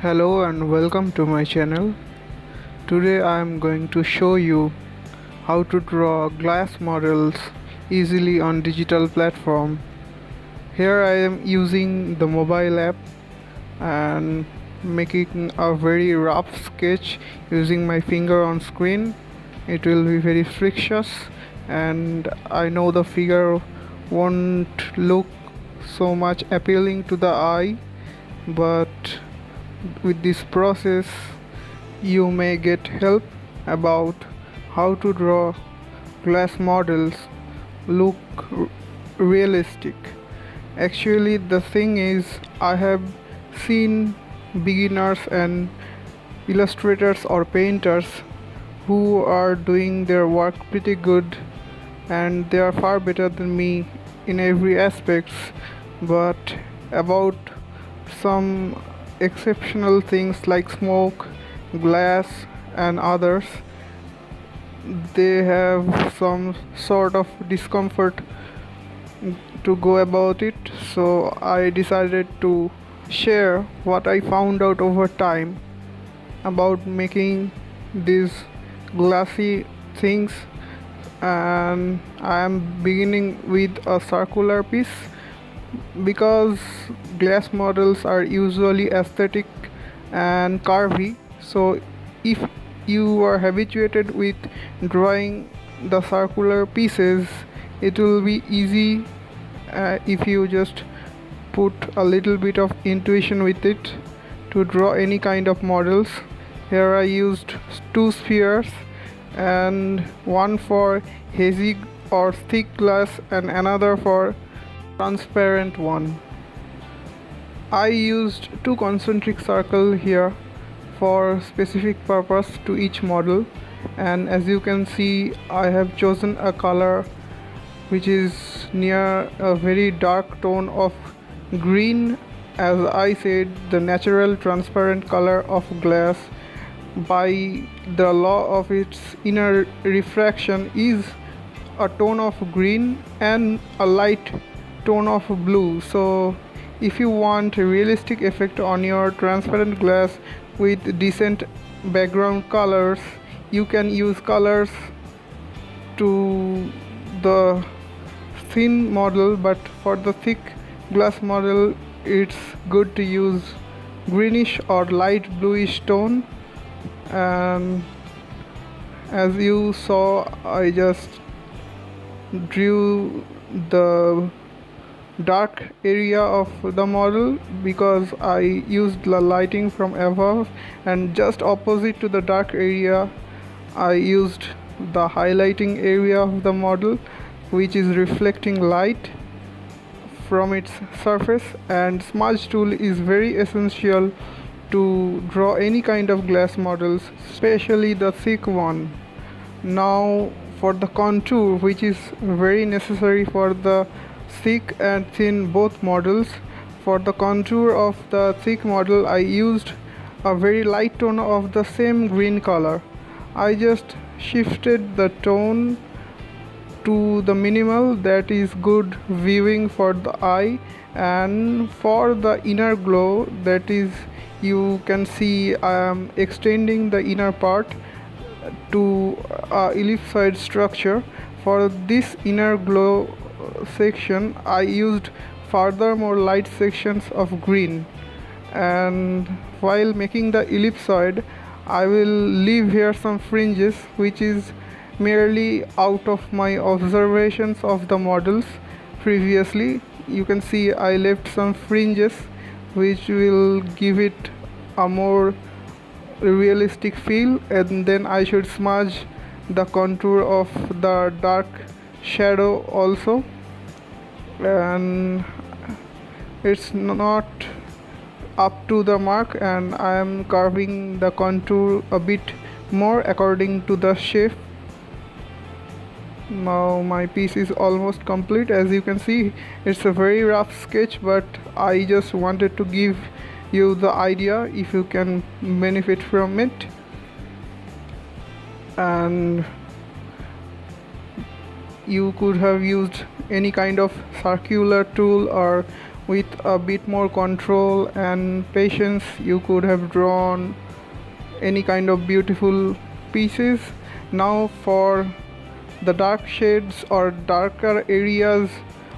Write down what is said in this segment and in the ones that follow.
Hello and welcome to my channel. Today I am going to show you how to draw glass models easily on digital platform. Here I am using the mobile app and making a very rough sketch using my finger on screen. It will be very frictious and I know the figure won't look so much appealing to the eye, but with this process you may get help about how to draw glass models look realistic. Actually, the thing is, I have seen beginners and illustrators or painters who are doing their work pretty good, and they are far better than me in every aspects. But about some exceptional things like smoke, glass and others, they have some sort of discomfort to go about it. So I decided to share what I found out over time about making these glassy things, and I am beginning with a circular piece because glass models are usually aesthetic and curvy. So if you are habituated with drawing the circular pieces, it will be easy if you just put a little bit of intuition with it to draw any kind of models. Here I used two spheres, and one for hazy or thick glass and another for transparent one. I used two concentric circles here for specific purpose to each model, and as you can see I have chosen a color which is near a very dark tone of green. As I said, the natural transparent color of glass by the law of its inner refraction is a tone of green and a light tone of blue. So if you want a realistic effect on your transparent glass with decent background colors, you can use colors to the thin model, but for the thick glass model it's good to use greenish or light bluish tone. And as you saw, I just drew the dark area of the model because I used the lighting from above, and just opposite to the dark area I used the highlighting area of the model, which is reflecting light from its surface. And smudge tool is very essential to draw any kind of glass models, especially the thick one. Now for the contour, which is very necessary for the thick and thin both models. For the contour of the thick model I used a very light tone of the same green color. I just shifted the tone to the minimal that is good viewing for the eye, and for the inner glow, that is, you can see I am extending the inner part to ellipsoid structure. For this inner glow section I used furthermore light sections of green, and while making the ellipsoid I will leave here some fringes, which is merely out of my observations of the models previously. You can see I left some fringes which will give it a more realistic feel, and then I should smudge the contour of the dark shadow also. And it's not up to the mark, and I am carving the contour a bit more according to the shape. Now my piece is almost complete. As you can see, it's a very rough sketch, but I just wanted to give you the idea if you can benefit from it. And you could have used any kind of circular tool or with a bit more control and patience, you could have drawn any kind of beautiful pieces. Now for the dark shades or darker areas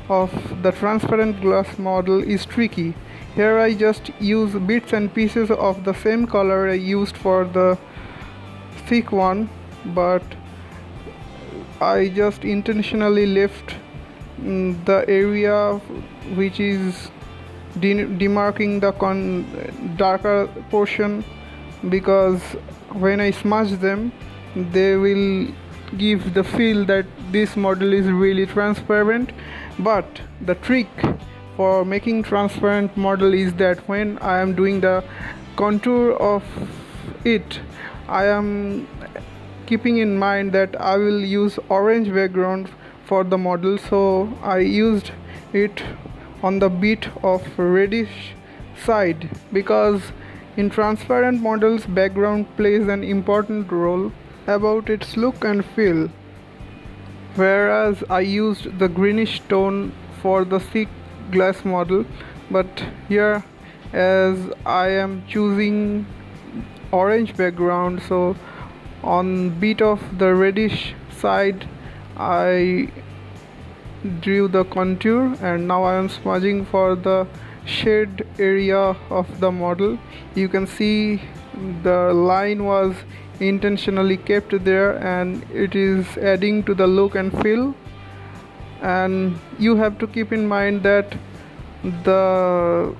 of the transparent glass model is tricky. Here I just use bits and pieces of the same color I used for the thick one, but I just intentionally left the area which is demarking the darker portion, because when I smudge them they will give the feel that this model is really transparent. But the trick for making transparent model is that when I am doing the contour of it, I am keeping in mind that I will use orange background for the model, so I used it on the bit of reddish side, because in transparent models background plays an important role about its look and feel, whereas I used the greenish tone for the thick glass model. But here, as I am choosing orange background, so on bit of the reddish side I drew the contour, and now I am smudging for the shade area of the model. You can see the line was intentionally kept there, and it is adding to the look and feel. And you have to keep in mind that the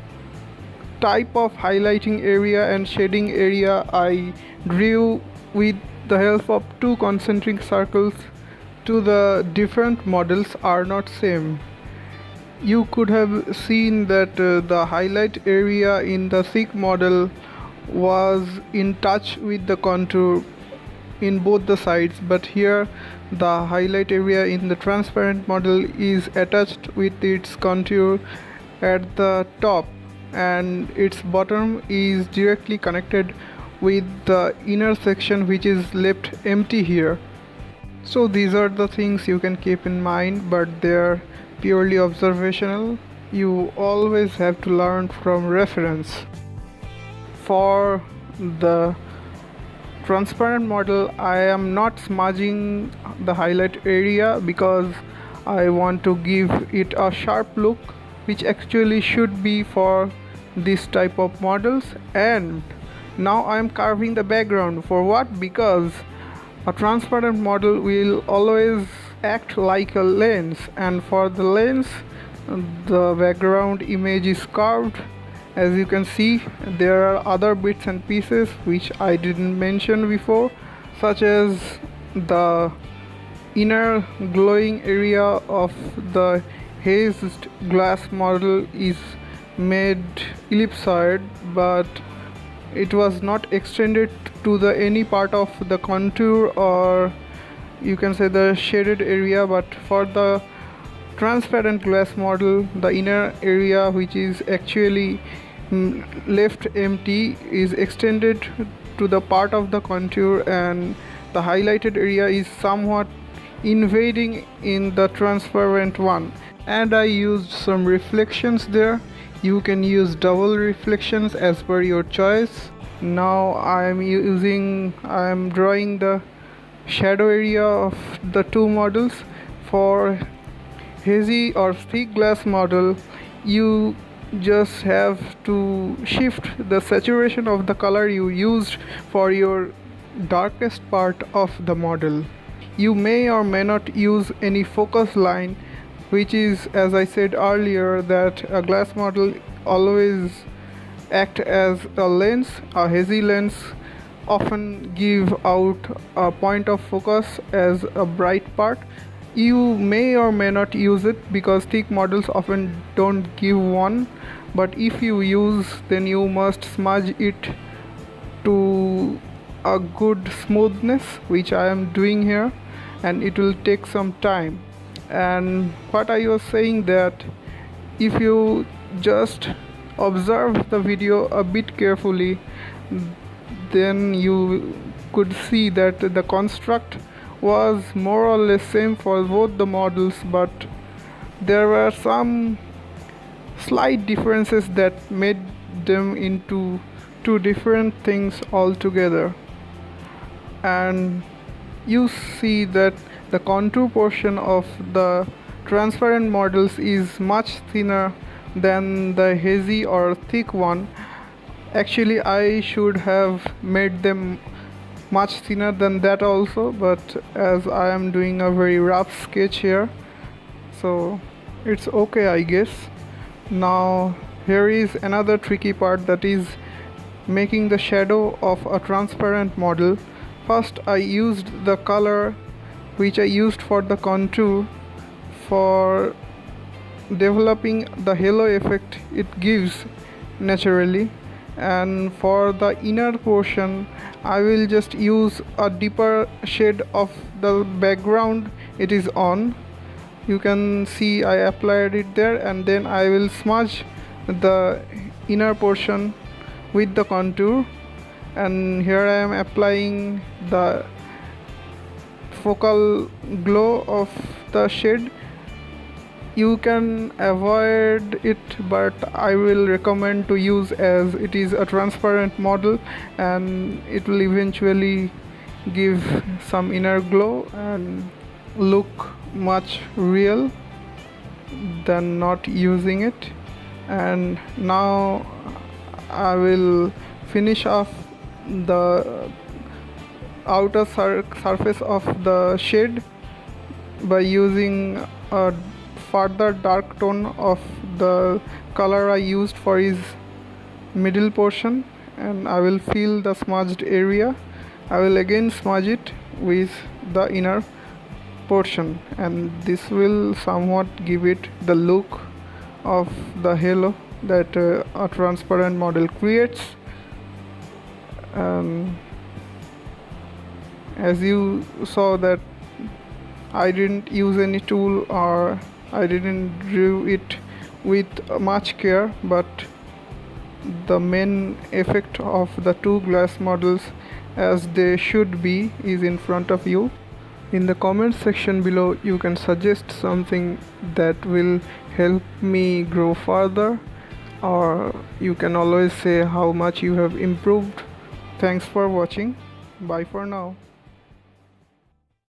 type of highlighting area and shading area I drew with the help of two concentric circles to the different models are not same. You could have seen that the highlight area in the thick model was in touch with the contour in both the sides, but here the highlight area in the transparent model is attached with its contour at the top, and its bottom is directly connected with the inner section which is left empty here. So these are the things you can keep in mind, but they're purely observational. You always have to learn from reference. For the transparent model, I am not smudging the highlight area because I want to give it a sharp look, which actually should be for this type of models. And now I am carving the background. For what? Because a transparent model will always act like a lens, and for the lens the background image is carved. As you can see, there are other bits and pieces which I didn't mention before, such as the inner glowing area of the hazed glass model is made ellipsoid, but it was not extended to the any part of the contour, or you can say the shaded area. But for the transparent glass model, the inner area which is actually left empty is extended to the part of the contour, and the highlighted area is somewhat invading in the transparent one. And I used some reflections there. You can use double reflections as per your choice. Now I am drawing the shadow area of the two models. For hazy or thick glass model, you just have to shift the saturation of the color you used for your darkest part of the model. You may or may not use any focus line, which is, as I said earlier, that a glass model always act as a lens. A hazy lens often give out a point of focus as a bright part. You may or may not use it because thick models often don't give one, but if you use, then you must smudge it to a good smoothness, which I am doing here, and it will take some time. And what I was saying, that if you just observe the video a bit carefully, then you could see that the construct was more or less same for both the models, but there were some slight differences that made them into two different things altogether. And you see that the contour portion of the transparent models is much thinner than the hazy or thick one. Actually, I should have made them much thinner than that also, but as I am doing a very rough sketch here, so it's okay, I guess. Now here is another tricky part, that is making the shadow of a transparent model. First I used the color which I used for the contour for developing the halo effect it gives naturally, and for the inner portion I will just use a deeper shade of the background it is on. You can see I applied it there, and then I will smudge the inner portion with the contour, and here I am applying the focal glow of the shade. You can avoid it, but I will recommend to use, as it is a transparent model and it will eventually give some inner glow and look much real than not using it. And now I will finish off the outer surface of the shade by using a further dark tone of the color I used for his middle portion, and I will fill the smudged area. I will again smudge it with the inner portion, and this will somewhat give it the look of the halo that a transparent model creates. As you saw that I didn't use any tool, or I didn't drew it with much care, but the main effect of the two glass models as they should be is in front of you. In the comment section below you can suggest something that will help me grow further, or you can always say how much you have improved. Thanks for watching. Bye for now.